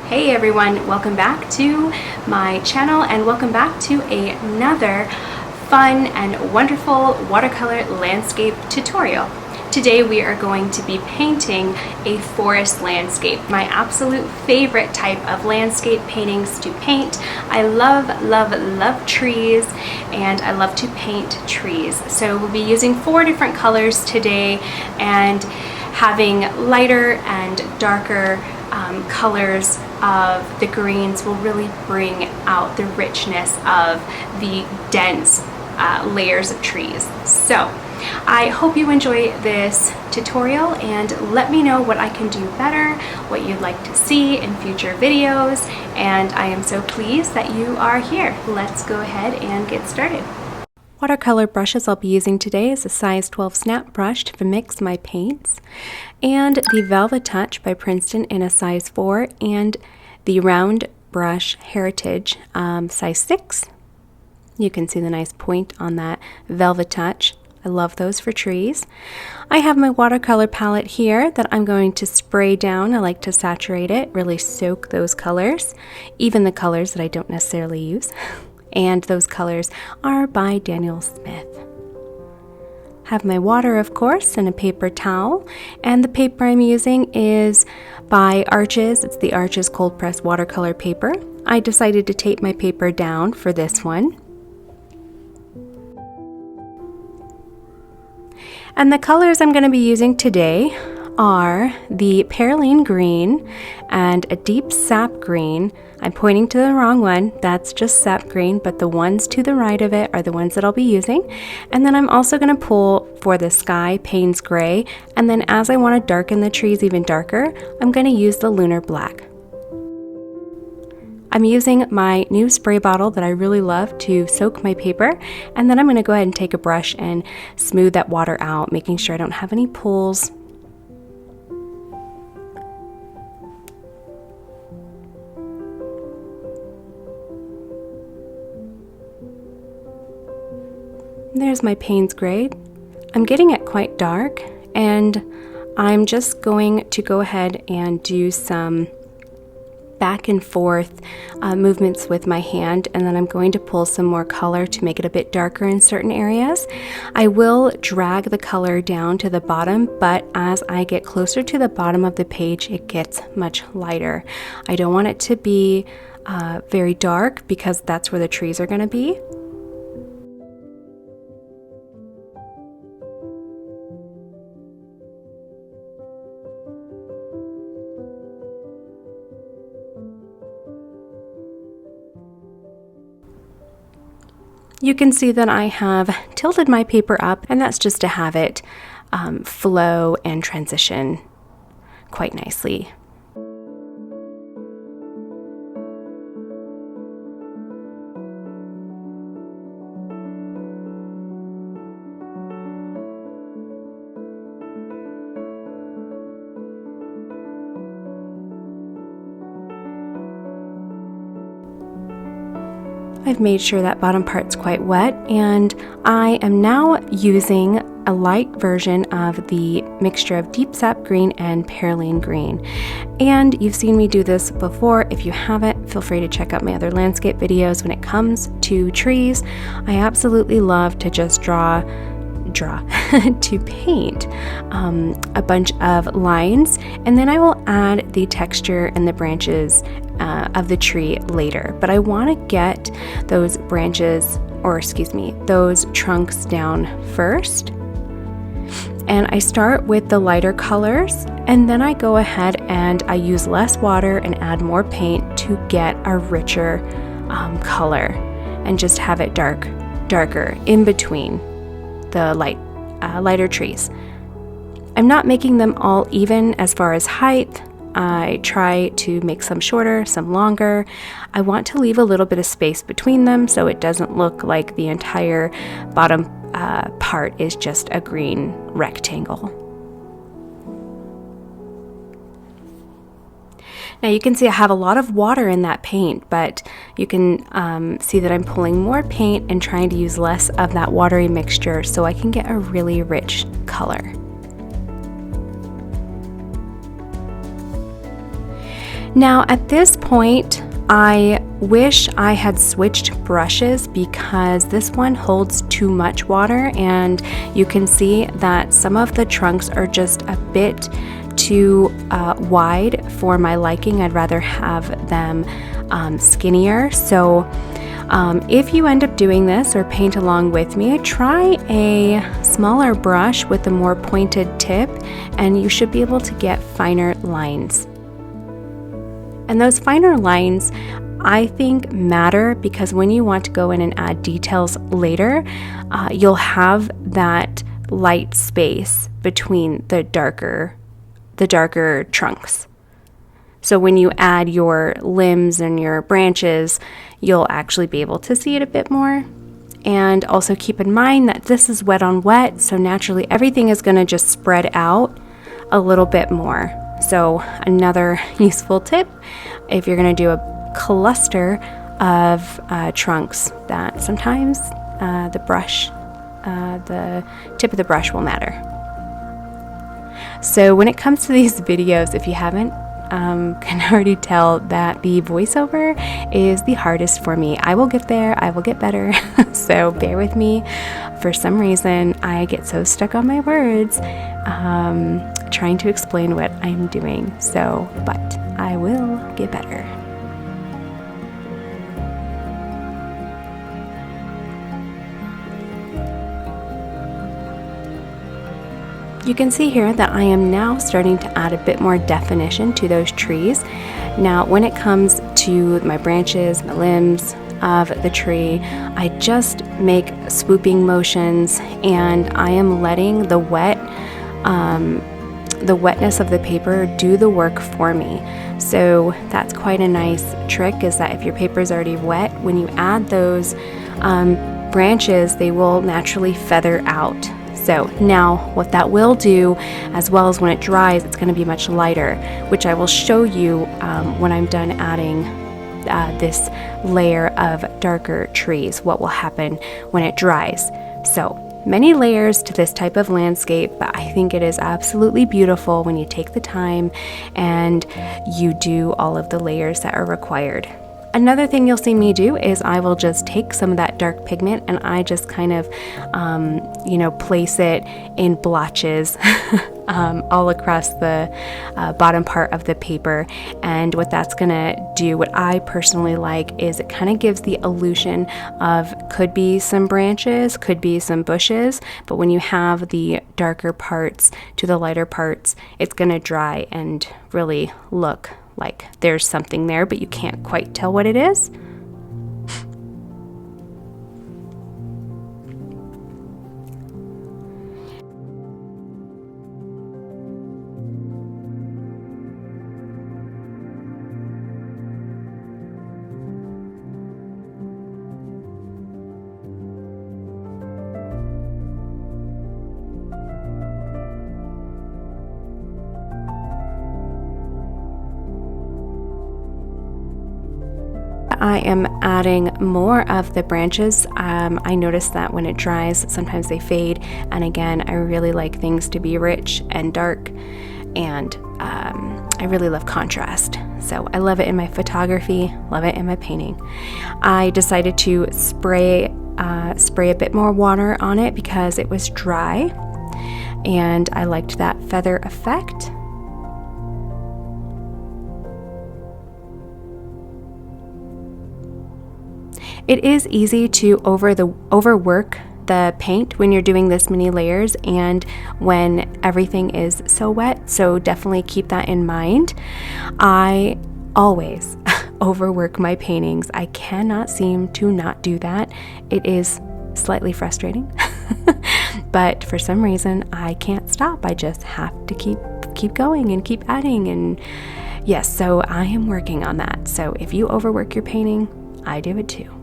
Hey everyone, welcome back to my channel and welcome back to another fun and wonderful watercolor landscape tutorial. Today we are going to be painting a forest landscape, my absolute favorite type of landscape paintings to paint. I love, love, love trees and I love to paint trees. So we'll be using 4 different colors today and having lighter and darker colors of the greens will really bring out the richness of the dense layers of trees. So I hope you enjoy this tutorial and let me know what I can do better, what you'd like to see in future videos, and I am so pleased that you are here. Let's go ahead and get started. Watercolor brushes I'll be using today is a size 12 snap brush to mix my paints, and the Velvet Touch by Princeton in a size 4, and the round brush Heritage size 6. You can see the nice point on that Velvet Touch. I love those for trees. I have my watercolor palette here that I'm going to spray down. I like to saturate it, really soak those colors, even the colors that I don't necessarily use. And those colors are by Daniel Smith. Have my water, of course, and a paper towel, and the paper I'm using is by Arches. It's the Arches cold press watercolor paper. I decided to tape my paper down for this one. And the colors I'm going to be using today are the Perylene Green and a deep sap green. I'm pointing to the wrong one, that's just sap green, but the ones to the right of it are the ones that I'll be using. And then I'm also going to pull for the sky Payne's Gray, and then as I want to darken the trees even darker, I'm going to use the Lunar Black. I'm using my new spray bottle that I really love to soak my paper, and then I'm going to go ahead and take a brush and smooth that water out, making sure I don't have any pools. There's my Payne's Gray. I'm getting it quite dark, and I'm just going to go ahead and do some back and forth movements with my hand, and then I'm going to pull some more color to make it a bit darker in certain areas. I will drag the color down to the bottom, but as I get closer to the bottom of the page, it gets much lighter. I don't want it to be very dark because that's where the trees are going to be. You can see that I have tilted my paper up, and that's just to have it flow and transition quite nicely. I've made sure that bottom part's quite wet, and I am now using a light version of the mixture of deep sap green and Perylene Green. And you've seen me do this before. If you haven't, feel free to check out my other landscape videos. When it comes to trees, I absolutely love to just draw to paint a bunch of lines, and then I will add the texture and the branches of the tree later. But I want to get those branches, or excuse me, those trunks down first. And I start with the lighter colors, and then I go ahead and I use less water and add more paint to get a richer color and just have it darker in between the lighter trees. I'm not making them all even as far as height. I try to make some shorter, some longer. I want to leave a little bit of space between them so it doesn't look like the entire bottom part is just a green rectangle. Now you can see I have a lot of water in that paint, but you can see that I'm pulling more paint and trying to use less of that watery mixture so I can get a really rich color. Now at this point, I wish I had switched brushes because this one holds too much water, and you can see that some of the trunks are just a bit too wide for my liking. I'd rather have them skinnier. So if you end up doing this or paint along with me, try a smaller brush with a more pointed tip and you should be able to get finer lines. And those finer lines, I think, matter because when you want to go in and add details later, you'll have that light space between the darker trunks. So when you add your limbs and your branches, you'll actually be able to see it a bit more. And also keep in mind that this is wet on wet, so naturally everything is going to just spread out a little bit more. So another useful tip, if you're going to do a cluster of trunks, that sometimes the tip of the brush will matter. So when it comes to these videos, if you haven't can already tell that the voiceover is the hardest for me. I will get there, I will get better, so bear with me. For some reason, I get so stuck on my words trying to explain what I'm doing, but I will get better. You can see here that I am now starting to add a bit more definition to those trees. Now, when it comes to my branches, my limbs of the tree, I just make swooping motions and I am letting the wetness of the paper do the work for me. So that's quite a nice trick, is that if your paper is already wet, when you add those branches, they will naturally feather out. So now what that will do, as well as when it dries, it's going to be much lighter, which I will show you when I'm done adding this layer of darker trees, what will happen when it dries. So many layers to this type of landscape, but I think it is absolutely beautiful when you take the time and you do all of the layers that are required. Another thing you'll see me do is I will just take some of that dark pigment and I just kind of, place it in blotches all across the bottom part of the paper. And what that's gonna do, what I personally like, is it kind of gives the illusion of could be some branches, could be some bushes, but when you have the darker parts to the lighter parts, it's gonna dry and really look like there's something there, but you can't quite tell what it is. I am adding more of the branches. I notice that when it dries, sometimes they fade. And again, I really like things to be rich and dark. And I really love contrast. So I love it in my photography, love it in my painting. I decided to spray a bit more water on it because it was dry. And I liked that feather effect. It is easy to overwork the paint when you're doing this many layers and when everything is so wet, so definitely keep that in mind. I always overwork my paintings. I cannot seem to not do that. It is slightly frustrating, but for some reason I can't stop. I just have to keep going and keep adding, and yes, so I am working on that. So if you overwork your painting, I do it too.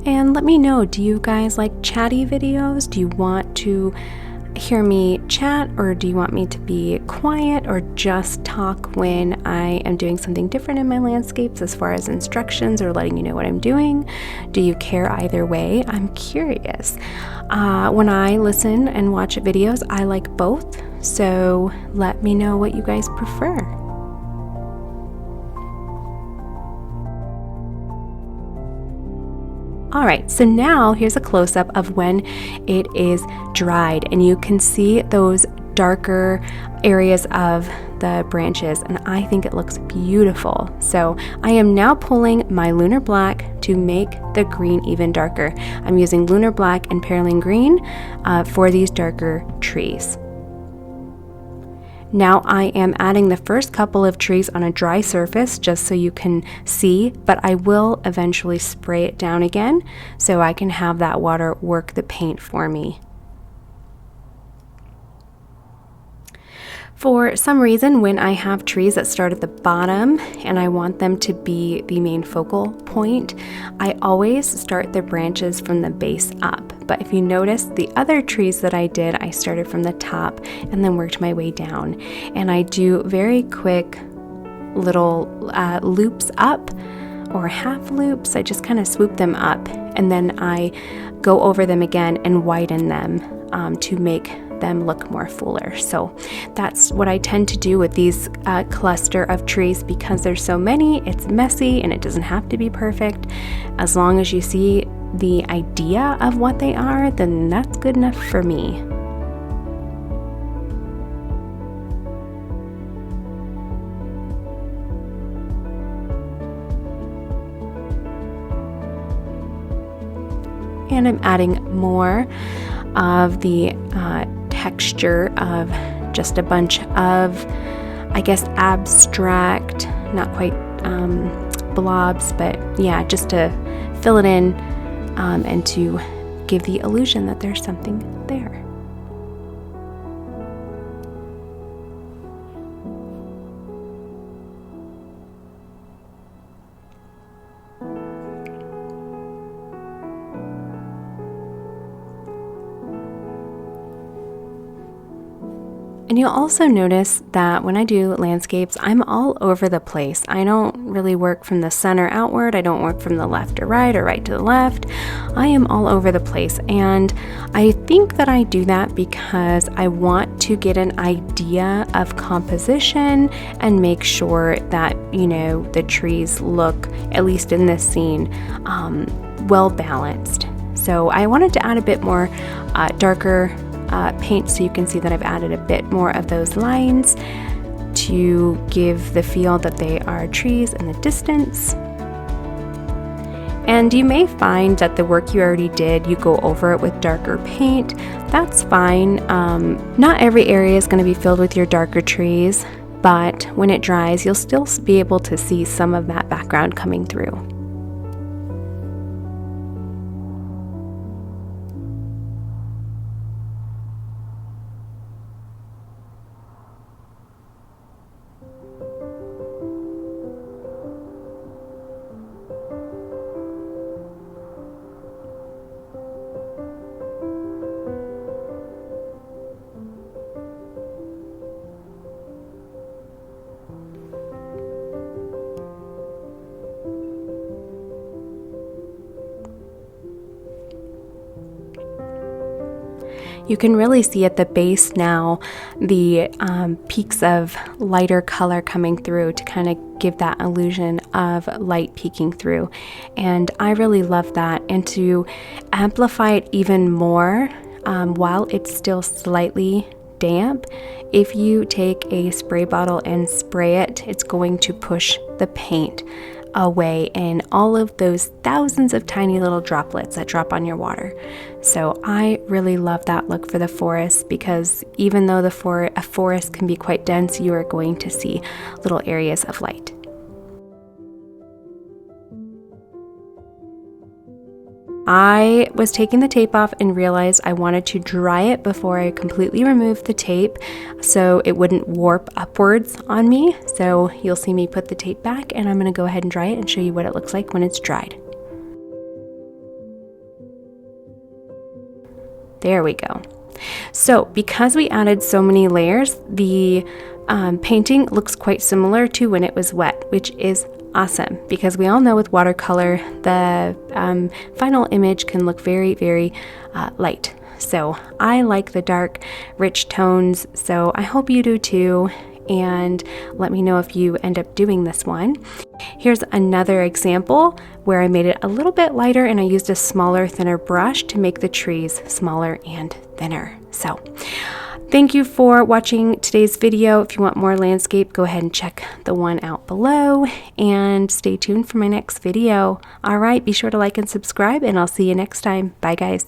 And let me know, do you guys like chatty videos? Do you want to hear me chat, or do you want me to be quiet or just talk when I am doing something different in my landscapes as far as instructions or letting you know what I'm doing? Do you care either way? I'm curious. When I listen and watch videos, I like both, so let me know what you guys prefer. All right, so now here's a close-up of when it is dried, and you can see those darker areas of the branches, and I think it looks beautiful. So I am now pulling my lunar black to make the green even darker. I'm using lunar black and perylene green for these darker trees. Now I am adding the first couple of trees on a dry surface just so you can see, but I will eventually spray it down again so I can have that water work the paint for me. For some reason, when I have trees that start at the bottom and I want them to be the main focal point, I always start the branches from the base up. But if you notice, the other trees that I did, I started from the top and then worked my way down. And I do very quick little loops up, or half loops. I just kind of swoop them up, and then I go over them again and widen them to make them look more fuller. So that's what I tend to do with these cluster of trees. Because there's so many, it's messy and it doesn't have to be perfect. As long as you see the idea of what they are, then that's good enough for me. And I'm adding more of the texture of just a bunch of, I guess, abstract, not quite blobs, but yeah, just to fill it in and to give the illusion that there's something there. And you'll also notice that when I do landscapes, I'm all over the place. I don't really work from the center outward. I don't work from the left to right or right to the left. I am all over the place. And I think that I do that because I want to get an idea of composition and make sure that, you know, the trees look, at least in this scene, well balanced. So I wanted to add a bit more darker paint, so you can see that I've added a bit more of those lines to give the feel that they are trees in the distance. And you may find that the work you already did, you go over it with darker paint. That's fine. Not every area is going to be filled with your darker trees, but when it dries, you'll still be able to see some of that background coming through. You can really see at the base now the peaks of lighter color coming through to kind of give that illusion of light peeking through. And I really love that. And to amplify it even more while it's still slightly damp, if you take a spray bottle and spray it, it's going to push the paint away in all of those thousands of tiny little droplets that drop on your water. So I really love that look for the forest, because even though a forest can be quite dense, you are going to see little areas of light. I was taking the tape off and realized I wanted to dry it before I completely removed the tape so it wouldn't warp upwards on me. So you'll see me put the tape back, and I'm going to go ahead and dry it and show you what it looks like when it's dried. There we go. So because we added so many layers, the painting looks quite similar to when it was wet, which is awesome because we all know with watercolor the final image can look very, very light. So I like the dark, rich tones, so I hope you do too, and let me know if you end up doing this one. Here's another example where I made it a little bit lighter and I used a smaller, thinner brush to make the trees smaller and thinner. So thank you for watching today's video. If you want more landscape, go ahead and check the one out below and stay tuned for my next video. All right, be sure to like and subscribe, and I'll see you next time. Bye, guys.